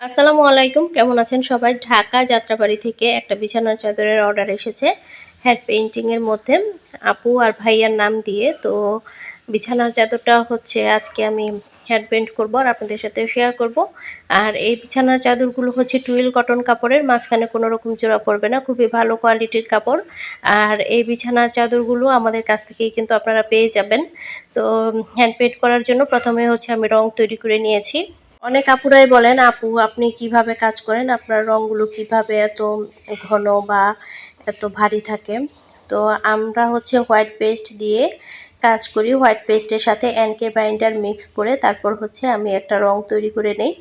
আসসালামু আলাইকুম, কেমন আছেন সবাই? ঢাকা যাত্রাবাড়ি থেকে একটা বিছানার চাদরের অর্ডার এসেছে হ্যান্ড পেইন্টিং এর মধ্যে আপু আর ভাইয়ার নাম দিয়ে। তো বিছানার চাদরটা হচ্ছে আজকে আমি হ্যান্ড পেইন্ট করব আর আপনাদের সাথে শেয়ার করব। আর এই বিছানার চাদরগুলো হচ্ছে টুইল কটন কাপড়ের, মাঝখানে কোনো রকম জোড়া পড়বে না, খুবই ভালো কোয়ালিটির কাপড়। আর এই বিছানার চাদরগুলো আমাদের কাছ থেকেই কিন্তু আপনারা পেয়ে যাবেন। তো হ্যান্ড পেইন্ট করার জন্য প্রথমে হচ্ছে আমি রং তৈরি করে নিয়েছি। অনেক আপুরাই বলেন, আপু আপনি কিভাবে কাজ করেন, আপনার রঙগুলো কিভাবে এত ঘন বা এত ভারী থাকে। তো আমরা হচ্ছে হোয়াইট পেস্ট দিয়ে কাজ করি, হোয়াইট পেস্টের সাথে এনকে বাইন্ডার মিক্স করে তারপর হচ্ছে আমি একটা রং তৈরি করে নেই।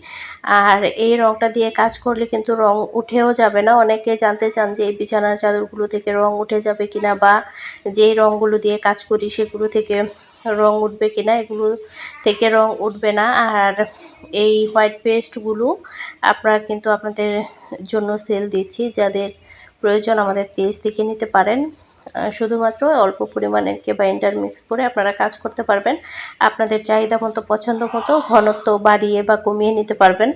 আর এই রংটা দিয়ে কাজ করলে কিন্তু রং উঠেও যাবে না। অনেকে জানতে চান যে এই বিছানার চাদরগুলো থেকে রং উঠে যাবে কিনা, বা যেই রঙগুলো দিয়ে কাজ করি সেগুলো থেকে রং উঠবে কিনা। এগুলো থেকে রং উঠবে না। আর এই হোয়াইট পেস্টগুলো আপনারা কিন্তু আপনাদের জন্য সেল দিচ্ছি, যাদের প্রয়োজন আমাদের পেজ থেকে নিতে পারেন। শুধুমাত্র অল্প পরিমাণের বাইন্ডার মিক্স করে আপনারা কাজ করতে পারবেন, আপনাদের চাহিদা মতো পছন্দ মতো ঘনত্ব বাড়িয়ে বা কমিয়ে নিতে পারবেন।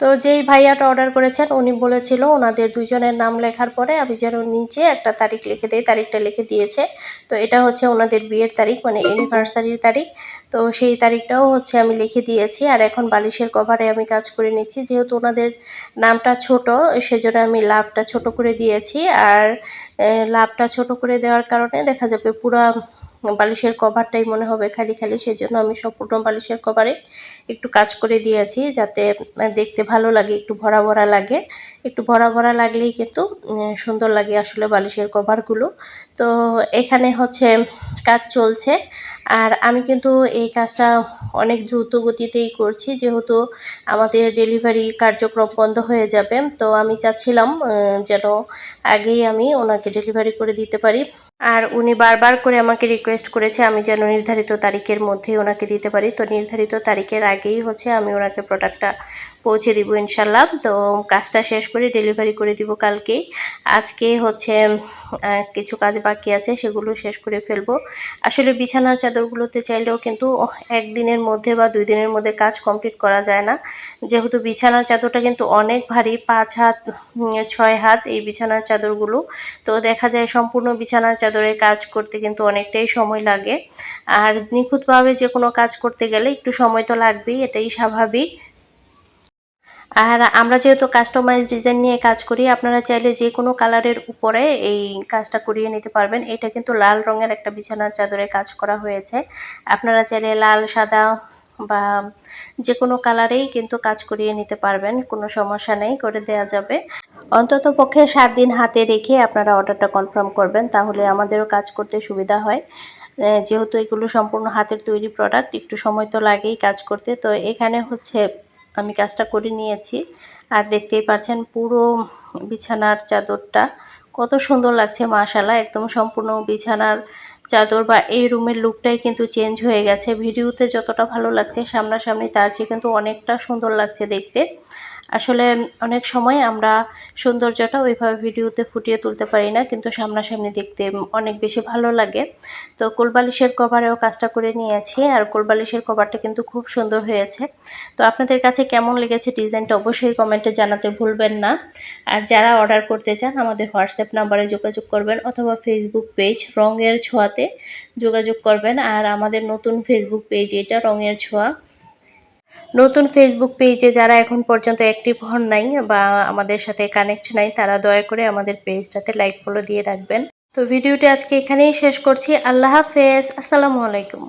তো যেই ভাইয়াটা অর্ডার করেছেন উনি বলেছিল ওনাদের দুইজনের নাম লেখার পরে আমি যেন নিচে একটা তারিখ লিখে দেই, তারিখটা লিখে দিয়েছে। তো এটা হচ্ছে ওনাদের বিয়ের তারিখ, মানে অ্যানিভার্সারির তারিখ। তো সেই তারিখটাও হচ্ছে আমি লিখে দিয়েছি। আর এখন বালিশের কভারে আমি কাজ করে নিচ্ছি, যেহেতু ওনাদের নামটা ছোট সেজন্য আমি লাভটা ছোট করে দিয়েছি। আর লাভটা ছোট করে দেওয়ার কারণে দেখা যাবে পুরা বালিশের কভারটাই মনে হবে খালি খালি, সেজন্য আমি সম্পূর্ণ বালিশের কভারে একটু কাজ করে দিয়েছি, যাতে দেখতে ভালো লাগে, একটু ভরা ভরা লাগে। একটু ভরা ভরা লাগলেই কিন্তু সুন্দর লাগে আসলে বালিশের কভারগুলো। তো এখানে হচ্ছে কাজ চলছে। আর আমি কিন্তু এই কাজটা অনেক দ্রুত গতিতেই করছি, যেহেতু আমাদের ডেলিভারি কার্যক্রম বন্ধ হয়ে যাবে। তো আমি চাচ্ছিলাম যেন আগেই আমি ওনাকে ডেলিভারি করে দিতে পারি। আর উনি বারবার করে আমাকে রিকোয়েস্ট করেছে আমি যেন নির্ধারিত তারিখের মধ্যেই ওনাকে দিতে পারি। তো নির্ধারিত তারিখের আগেই হচ্ছে আমি ওনাকে প্রোডাক্টটা পৌঁছে দিব ইনশাল্লাহ। তো কাজটা শেষ করে ডেলিভারি করে দিব কালকেই। আজকে হচ্ছে কিছু কাজ বাকি আছে, সেগুলো শেষ করে ফেলবো। আসলে বিছানার চাদরগুলোতে চাইলেও কিন্তু একদিনের মধ্যে বা 2 দিনের মধ্যে কাজ কমপ্লিট করা যায় না, যেহেতু বিছানার চাদরটা কিন্তু অনেক ভারী, 5 হাত 6 হাত এই বিছানার চাদরগুলো। তো দেখা যায় সম্পূর্ণ বিছানার চাদরের কাজ করতে কিন্তু অনেকটাই সময় লাগে। আর নিখুঁতভাবে যে কোনো কাজ করতে গেলে একটু সময় তো লাগবেই, এটাই স্বাভাবিক। আর আমরা যেহেতু কাস্টমাইজ ডিজাইন নিয়ে কাজ করি, আপনারা চাইলে যে কোনো কালারের উপরে এই কাজটা করিয়ে নিতে পারবেন। এটা কিন্তু লাল রঙের একটা বিছানার চাদরে কাজ করা হয়েছে। আপনারা চাইলে লাল, সাদা বা যে কোনো কালারেই কিন্তু কাজ করিয়ে নিতে পারবেন, কোনো সমস্যা নেই, করে দেওয়া যাবে। অন্তত পক্ষে 7 দিন হাতে রেখে আপনারা অর্ডারটা কনফার্ম করবেন, তাহলে আমাদেরও কাজ করতে সুবিধা হয়। যেহেতু এগুলো সম্পূর্ণ হাতের তৈরি প্রোডাক্ট, একটু সময় তো লাগেই কাজ করতে। তো এখানে হচ্ছে আমি কাজটা করে নিয়েছি। আর দেখতেই পাচ্ছেন পুরো বিছানার চাদরটা কত সুন্দর লাগছে, মাশাআল্লাহ। একদম সম্পূর্ণ বিছানার চাদর বা এই রুমের লুকটাই কিন্তু চেঞ্জ হয়ে গেছে। ভিডিওতে যতটা ভালো লাগছে সামনাসামনি তার চেয়ে কিন্তু অনেকটা সুন্দর লাগছে দেখতে। আসলে অনেক সময় আমরা সৌন্দর্যটা ওইভাবে ভিডিওতে ফুটিয়ে তুলতে পারি না, কিন্তু সামনাসামনি দেখতে অনেক বেশি ভালো লাগে। তো কোলবালিশের কভারেও কাজটা করে নিয়েছি, আর কোলবালিশের কভারটা কিন্তু খুব সুন্দর হয়েছে। তো আপনাদের কাছে কেমন লেগেছে ডিজাইনটা অবশ্যই কমেন্টে জানাতে ভুলবেন না। আর যারা অর্ডার করতে চান আমাদের হোয়াটসঅ্যাপ নাম্বারে যোগাযোগ করবেন, অথবা ফেসবুক পেজ রঙের ছোঁয়াতে যোগাযোগ করবেন। আর আমাদের নতুন ফেসবুক পেজ এটা রঙের ছোঁয়া। নতুন ফেসবুক পেজে যারা এখন পর্যন্ত অ্যাক্টিভ হন নাই বা আমাদের সাথে কানেক্ট নাই, তারা দয়া করে আমাদের পেজটাতে লাইক ফলো দিয়ে রাখবেন। তো ভিডিওটি আজকে এখানেই শেষ করছি। আল্লাহ হাফেজ, আসসালামু আলাইকুম।